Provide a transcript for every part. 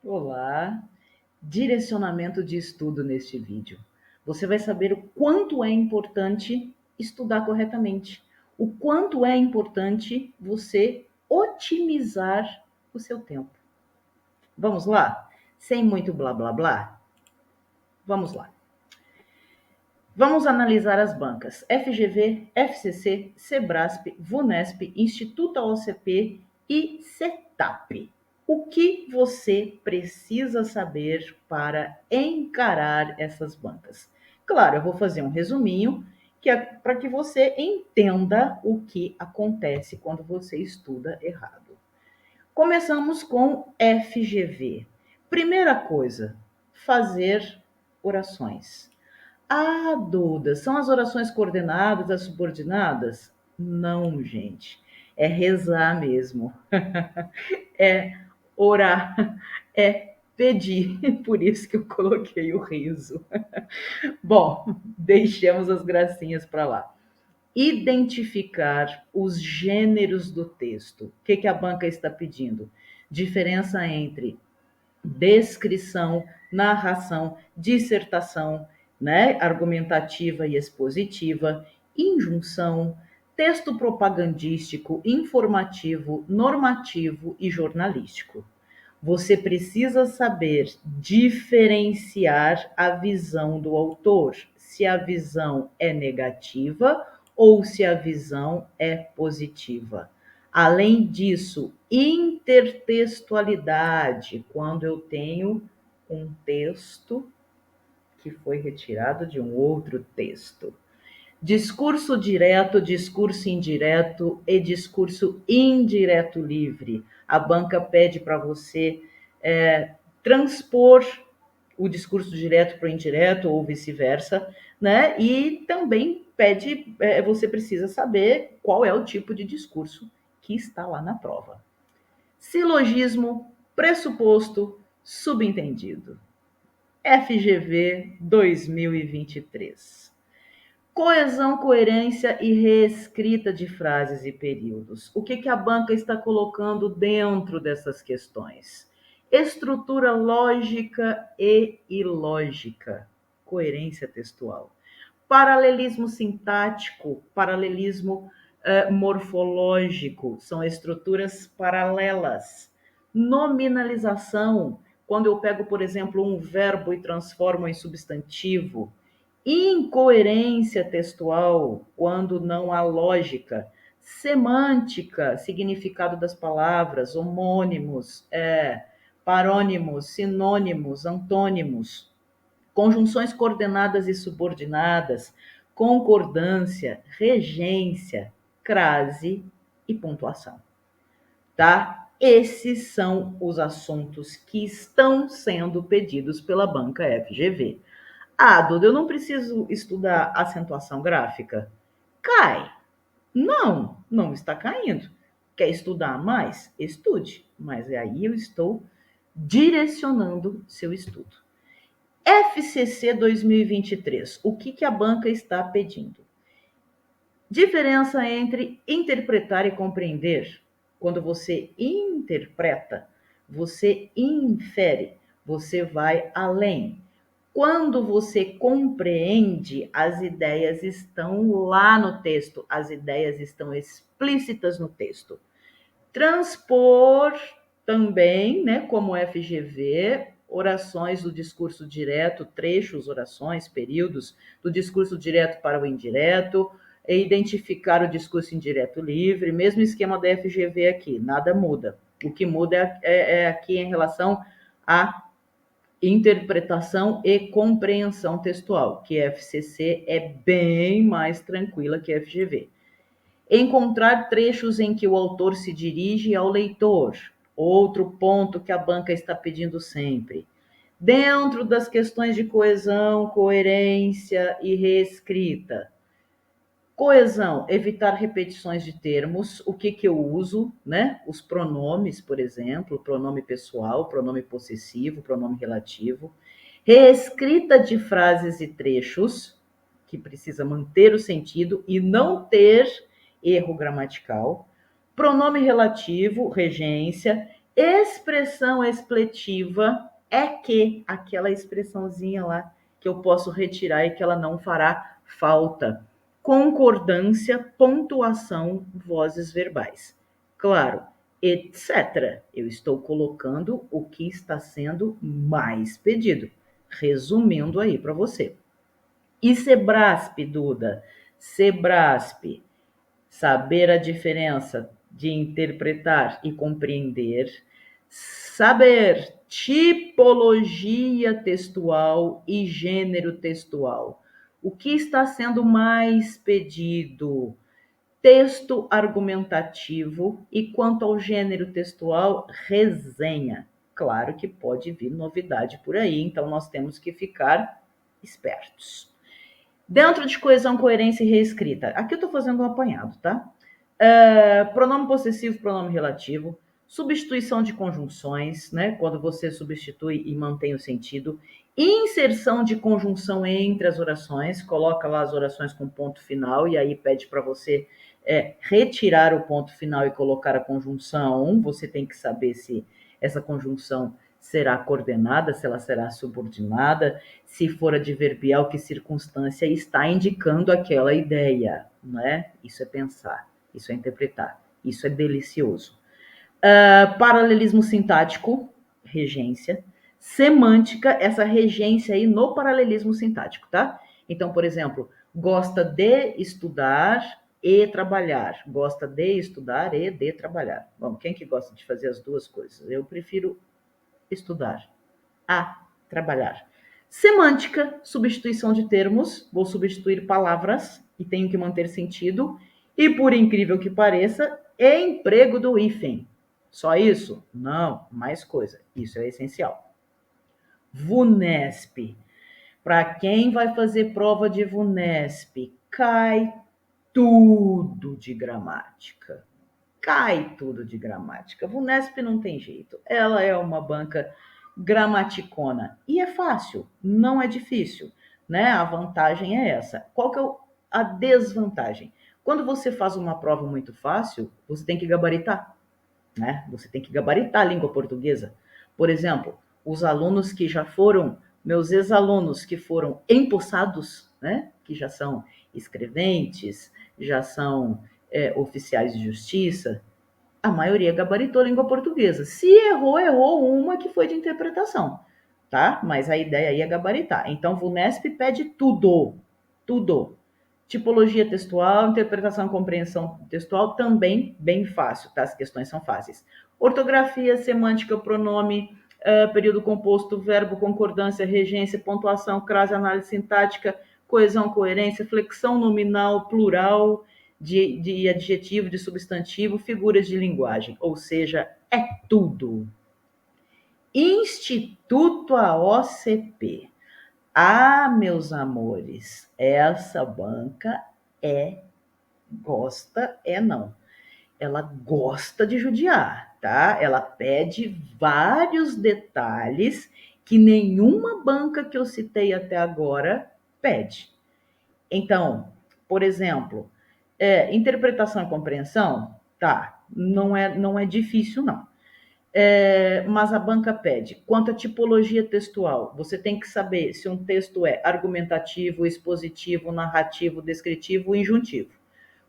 Olá, direcionamento de estudo neste vídeo. Você vai saber o quanto é importante estudar corretamente, o quanto é importante você otimizar o seu tempo. Vamos lá? Sem muito blá blá blá? Vamos lá. Vamos analisar as bancas FGV, FCC, Sebrasp, Vunesp, Instituto OCP e CETAP. O que você precisa saber para encarar essas bancas? Claro, eu vou fazer um resuminho que é para que você entenda o que acontece quando você estuda errado. Começamos com FGV. Primeira coisa, fazer orações. Ah, Duda, são as orações coordenadas, as subordinadas? Não, gente. É rezar mesmo. É orar. É pedir. Por isso que eu coloquei o riso. Bom, deixemos as gracinhas para lá. Identificar os gêneros do texto. O que a banca está pedindo? Diferença entre descrição, narração, dissertação, né, argumentativa e expositiva, injunção, texto propagandístico, informativo, normativo e jornalístico. Você precisa saber diferenciar a visão do autor, se a visão é negativa ou se a visão é positiva. Além disso, intertextualidade, quando eu tenho um texto que foi retirado de um outro texto. Discurso direto, discurso indireto e discurso indireto livre. A banca pede para você transpor o discurso direto para o indireto ou vice-versa, né? E também pede, você precisa saber qual é o tipo de discurso que está lá na prova. Silogismo, pressuposto, subentendido. FGV 2023. Coesão, coerência e reescrita de frases e períodos. O que a banca está colocando dentro dessas questões? Estrutura lógica e ilógica. Coerência textual. Paralelismo sintático, paralelismo morfológico, são estruturas paralelas. Nominalização, quando eu pego, por exemplo, um verbo e transformo em substantivo. Incoerência textual, quando não há lógica. Semântica, significado das palavras, homônimos, parônimos, sinônimos, antônimos. Conjunções coordenadas e subordinadas, concordância, regência, crase e pontuação. Tá? Esses são os assuntos que estão sendo pedidos pela banca FGV. Ah, Duda, eu não preciso estudar acentuação gráfica? Cai. Não, não está caindo. Quer estudar mais? Estude. Mas aí eu estou direcionando seu estudo. FCC 2023. O que a banca está pedindo? Diferença entre interpretar e compreender. Quando você interpreta, você infere, você vai além. Quando você compreende, as ideias estão lá no texto, as ideias estão explícitas no texto. Transpor também, né, como FGV, orações do discurso direto, trechos, orações, períodos do discurso direto para o indireto, e identificar o discurso indireto livre, mesmo esquema da FGV aqui, nada muda. O que muda é aqui em relação a interpretação e compreensão textual, que FCC é bem mais tranquila que FGV. Encontrar trechos em que o autor se dirige ao leitor, outro ponto que a banca está pedindo sempre. Dentro das questões de coesão, coerência e reescrita. Coesão, evitar repetições de termos. O que eu uso, né? Os pronomes, por exemplo, pronome pessoal, pronome possessivo, pronome relativo. Reescrita de frases e trechos, que precisa manter o sentido e não ter erro gramatical. Pronome relativo, regência. Expressão expletiva é que aquela expressãozinha lá que eu posso retirar e que ela não fará falta. Concordância, pontuação, vozes verbais. Claro, etc. Eu estou colocando o que está sendo mais pedido. Resumindo aí para você. E Sebrasp, Duda? Sebrasp, saber a diferença de interpretar e compreender, saber tipologia textual e gênero textual. O que está sendo mais pedido? Texto argumentativo e, quanto ao gênero textual, resenha. Claro que pode vir novidade por aí, então nós temos que ficar espertos. Dentro de coesão, coerência e reescrita. Aqui eu estou fazendo um apanhado, tá? Pronome possessivo, pronome relativo, substituição de conjunções, né? Quando você substitui e mantém o sentido, inserção de conjunção entre as orações, coloca lá as orações com ponto final e aí pede para você retirar o ponto final e colocar a conjunção. Você tem que saber se essa conjunção será coordenada, se ela será subordinada, se for adverbial, que circunstância está indicando aquela ideia, né? Isso é pensar, isso é interpretar, isso é delicioso. Paralelismo sintático, regência. Semântica, essa regência aí no paralelismo sintático, tá? Então, por exemplo, gosta de estudar e trabalhar. Gosta de estudar e de trabalhar. Bom, quem que gosta de fazer as duas coisas? Eu prefiro estudar a trabalhar. Semântica, substituição de termos. Vou substituir palavras e tenho que manter sentido. E, por incrível que pareça, emprego do hífen. Só isso? Não, mais coisa. Isso é essencial. VUNESP. Para quem vai fazer prova de VUNESP, cai tudo de gramática. Cai tudo de gramática. VUNESP não tem jeito. Ela é uma banca gramaticona. E é fácil, não é difícil, né? A vantagem é essa. Qual que é a desvantagem? Quando você faz uma prova muito fácil, você tem que gabaritar, né? Você tem que gabaritar a língua portuguesa. Por exemplo, os alunos que já foram, meus ex-alunos que foram empossados, né? Que já são escreventes, já são oficiais de justiça, a maioria gabaritou a língua portuguesa. Se errou, errou uma que foi de interpretação, tá? Mas a ideia aí é gabaritar. Então, VUNESP pede tudo, tudo. Tipologia textual, interpretação e compreensão textual também bem fácil, tá? As questões são fáceis. Ortografia, semântica, pronome, período composto, verbo, concordância, regência, pontuação, crase, análise sintática, coesão, coerência, flexão nominal, plural, de adjetivo, de substantivo, figuras de linguagem, ou seja, é tudo. Instituto AOCP. Ah, meus amores, essa banca não. Ela gosta de judiar, tá? Ela pede vários detalhes que nenhuma banca que eu citei até agora pede. Então, por exemplo, interpretação e compreensão, tá? Não é difícil, não. Mas a banca pede. Quanto à tipologia textual, você tem que saber se um texto é argumentativo, expositivo, narrativo, descritivo ou injuntivo.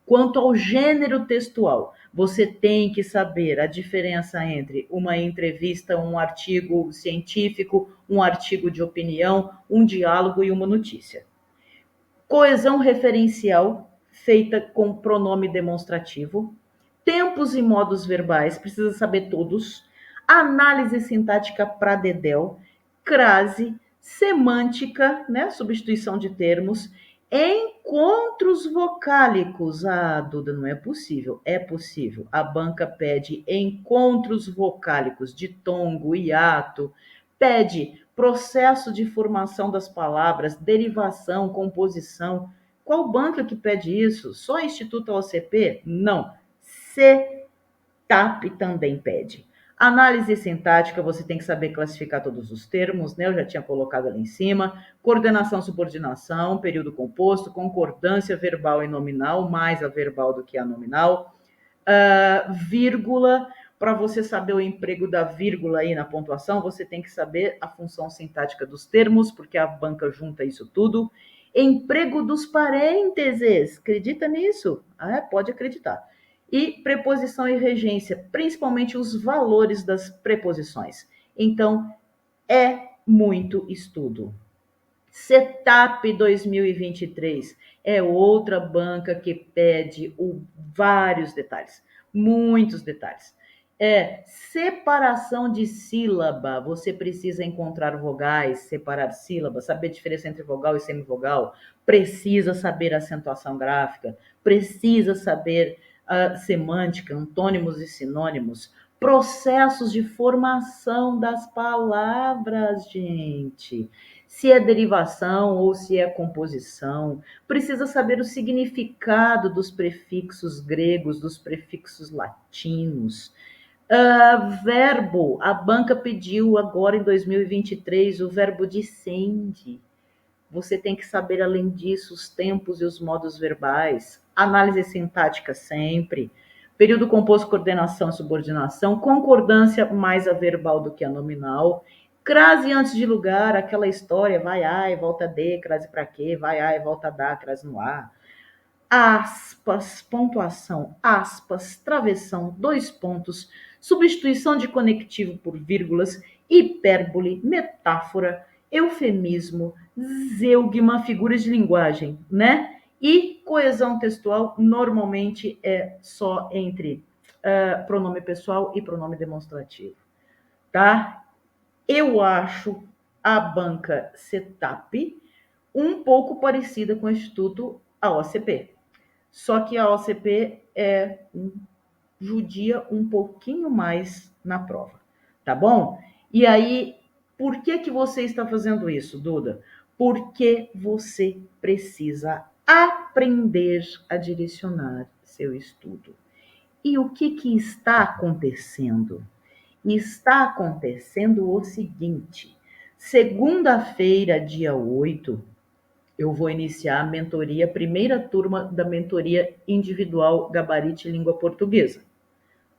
Quanto ao gênero textual, você tem que saber a diferença entre uma entrevista, um artigo científico, um artigo de opinião, um diálogo e uma notícia. Coesão referencial, feita com pronome demonstrativo. Tempos e modos verbais, precisa saber todos. Análise sintática para dedéu. Crase, semântica, né? Substituição de termos. Encontros vocálicos. Ah, Duda, não é possível. É possível. A banca pede encontros vocálicos, ditongo, hiato. Pede processo de formação das palavras, derivação, composição. Qual banca que pede isso? Só Instituto OCP? Não. CETAP também pede. Análise sintática, você tem que saber classificar todos os termos, né? Eu já tinha colocado ali em cima. Coordenação, subordinação, período composto, concordância verbal e nominal, mais a verbal do que a nominal. Vírgula, Para você saber o emprego da vírgula aí na pontuação, você tem que saber a função sintática dos termos, porque a banca junta isso tudo. Emprego dos parênteses, acredita nisso? Pode acreditar. E preposição e regência, principalmente os valores das preposições. Então, é muito estudo. Setup 2023 é outra banca que pede vários detalhes, muitos detalhes. Separação de sílaba, você precisa encontrar vogais, separar sílabas, saber a diferença entre vogal e semivogal, precisa saber acentuação gráfica, precisa saber semântica, antônimos e sinônimos, processos de formação das palavras, gente. Se é derivação ou se é composição, precisa saber o significado dos prefixos gregos, dos prefixos latinos. Verbo, a banca pediu agora em 2023 o verbo descende. Você tem que saber, além disso, os tempos e os modos verbais. Análise sintática sempre. Período composto, coordenação e subordinação. Concordância mais a verbal do que a nominal. Crase antes de lugar, aquela história, vai A e volta D, crase para quê? Vai A e volta dá, crase no A. Aspas, pontuação, aspas, travessão, dois pontos, substituição de conectivo por vírgulas, hipérbole, metáfora, eufemismo, zeugma, figuras de linguagem, né? E coesão textual normalmente é só entre pronome pessoal e pronome demonstrativo, tá? Eu acho a banca Setup um pouco parecida com o Instituto AOCP. Só que a OCP judia um pouquinho mais na prova, tá bom? E aí, por que você está fazendo isso, Duda? Porque você precisa aprender a direcionar seu estudo. E o que está acontecendo? Está acontecendo o seguinte: segunda-feira, dia 8, eu vou iniciar a mentoria, a primeira turma da mentoria individual Gabarite Língua Portuguesa,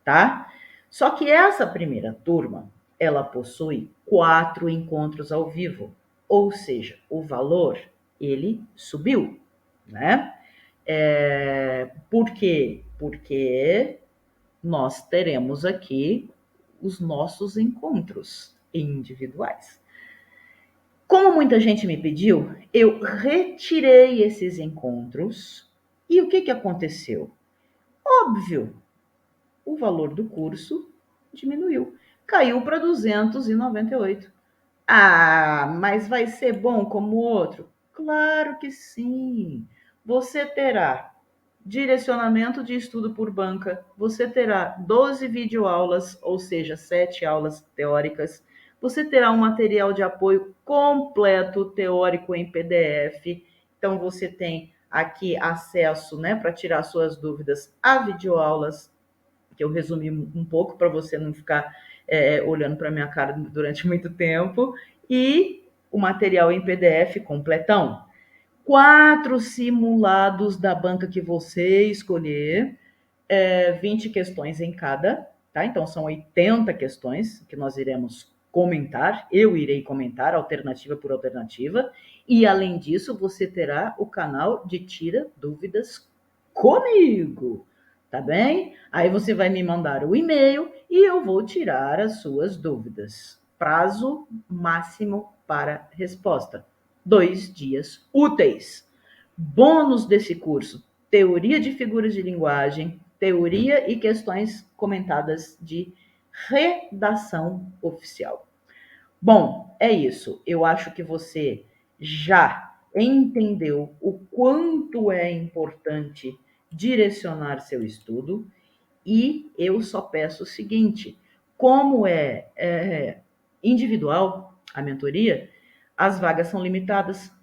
tá? Só que essa primeira turma, ela possui 4 encontros ao vivo, ou seja, o valor, ele subiu, né? Por quê? Porque nós teremos aqui os nossos encontros individuais. Como muita gente me pediu, eu retirei esses encontros e o que aconteceu? Óbvio, o valor do curso diminuiu, caiu para 298. Mas vai ser bom como o outro? Claro que sim. Você terá direcionamento de estudo por banca, você terá 12 videoaulas, ou seja, 7 aulas teóricas, você terá um material de apoio completo teórico em PDF. Então você tem aqui acesso, né, para tirar suas dúvidas a videoaulas, que eu resumi um pouco para você não ficar olhando para minha cara durante muito tempo, e o material em PDF completão. 4 simulados da banca que você escolher, 20 questões em cada, tá? Então são 80 questões que nós iremos comentar, eu irei comentar alternativa por alternativa, e além disso você terá o canal de Tira Dúvidas comigo, tá bem? Aí você vai me mandar o e-mail e eu vou tirar as suas dúvidas. Prazo máximo para resposta: 2 dias úteis. Bônus desse curso: teoria de figuras de linguagem, teoria e questões comentadas de redação oficial. Bom, é isso. Eu acho que você já entendeu o quanto é importante direcionar seu estudo, e eu só peço o seguinte: como individual a mentoria, as vagas são limitadas,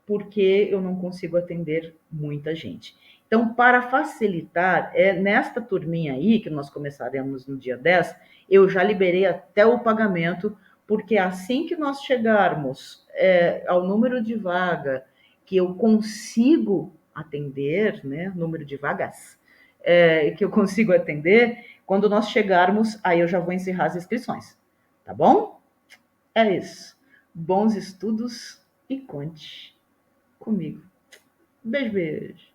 porque eu não consigo atender muita gente. Então, para facilitar, nesta turminha aí, que nós começaremos no dia 10, eu já liberei até o pagamento, porque assim que nós chegarmos ao número de vaga que eu consigo atender, né, número de vagas, que eu consigo atender, Quando nós chegarmos, aí eu já vou encerrar as inscrições. Tá bom? É isso. Bons estudos e conte comigo. Beijo, beijo.